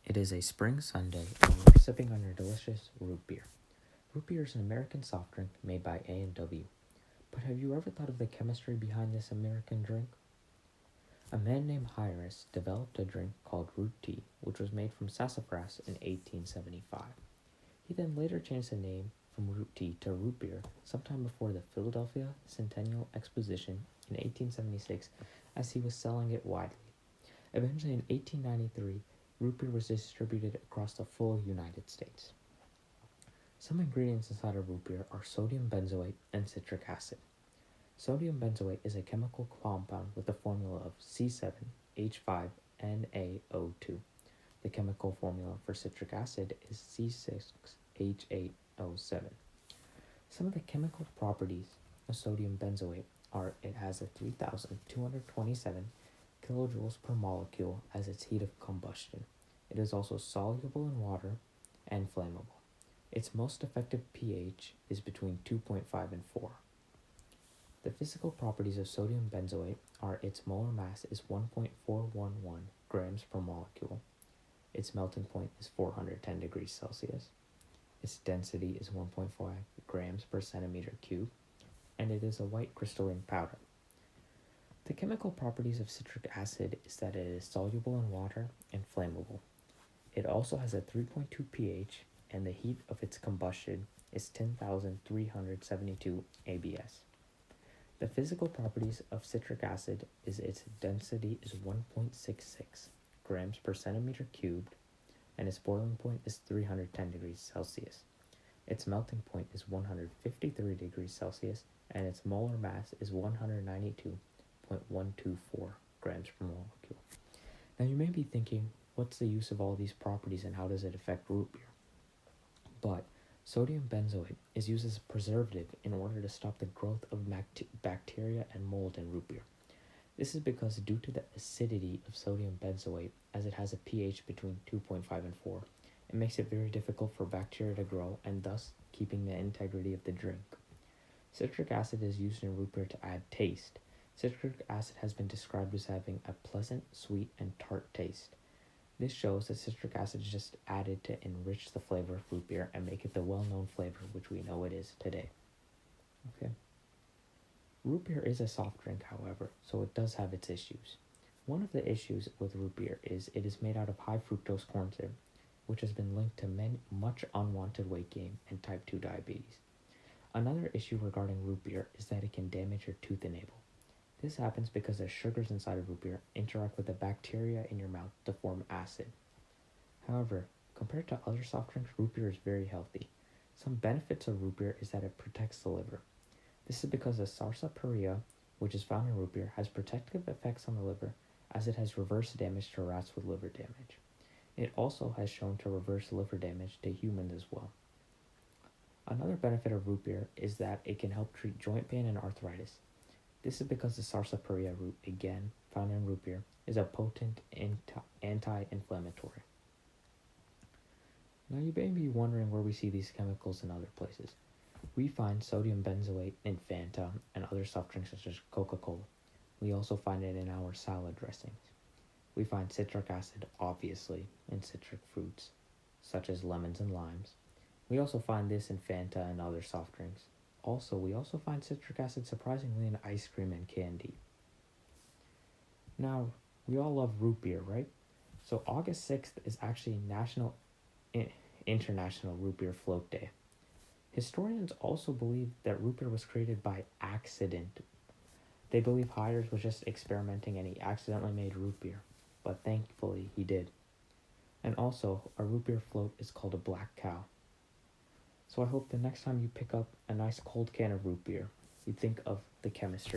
It is a spring Sunday, and you're sipping on your delicious root beer. Root beer is an American soft drink made by A&W. But have you ever thought of the chemistry behind this American drink? A man named Hyras developed a drink called root tea, which was made from sassafras in 1875. He then later changed the name from root tea to root beer sometime before the Philadelphia Centennial Exposition in 1876, as he was selling it widely. Eventually, in 1893, root beer was distributed across the full United States. Some ingredients inside of root beer are sodium benzoate and citric acid. Sodium benzoate is a chemical compound with the formula of C7H5NaO2. The chemical formula for citric acid is C6H8O7. Some of the chemical properties of sodium benzoate are it has a 3,227 kilojoules per molecule as its heat of combustion. It is also soluble in water and flammable. Its most effective pH is between 2.5 and 4. The physical properties of sodium benzoate are its molar mass is 1.411 grams per molecule. Its melting point is 410 degrees Celsius. Its density is 1.5 grams per centimeter cube, and it is a white crystalline powder. The chemical properties of citric acid is that it is soluble in water and flammable. It also has a 3.2 pH, and the heat of its combustion is 10,372 ABS. The physical properties of citric acid is its density is 1.66 grams per centimeter cubed, and its boiling point is 310 degrees Celsius. Its melting point is 153 degrees Celsius, and its molar mass is 192.124 grams per molecule. Now you may be thinking, what's the use of all these properties and how does it affect root beer? But sodium benzoate is used as a preservative in order to stop the growth of bacteria and mold in root beer. This is because due to the acidity of sodium benzoate, as it has a pH between 2.5 and 4, it makes it very difficult for bacteria to grow and thus keeping the integrity of the drink. Citric acid is used in root beer to add taste. Citric acid has been described as having a pleasant, sweet, and tart taste. This shows that citric acid is just added to enrich the flavor of root beer and make it the well-known flavor which we know it is today. Okay. Root beer is a soft drink, however, so it does have its issues. One of the issues with root beer is it is made out of high fructose corn syrup, which has been linked to much unwanted weight gain and type 2 diabetes. Another issue regarding root beer is that it can damage your tooth enamel. This happens because the sugars inside of root beer interact with the bacteria in your mouth to form acid. However, compared to other soft drinks, root beer is very healthy. Some benefits of root beer is that it protects the liver. This is because the sarsaparilla, which is found in root beer, has protective effects on the liver as it has reverse damage to rats with liver damage. It also has shown to reverse liver damage to humans as well. Another benefit of root beer is that it can help treat joint pain and arthritis. This is because the sarsaparilla root, again found in root beer, is a potent anti-inflammatory. Now you may be wondering where we see these chemicals in other places. We find sodium benzoate in Fanta and other soft drinks such as Coca-Cola. We also find it in our salad dressings. We find citric acid, obviously, in citric fruits, such as lemons and limes. We also find this in Fanta and other soft drinks. We also find citric acid surprisingly in ice cream and candy. Now, we all love root beer, right? So August 6th is actually International Root Beer Float Day. Historians also believe that root beer was created by accident. They believe Hyras was just experimenting and he accidentally made root beer, but thankfully he did. And also, a root beer float is called a black cow. So I hope the next time you pick up a nice cold can of root beer, you think of the chemistry.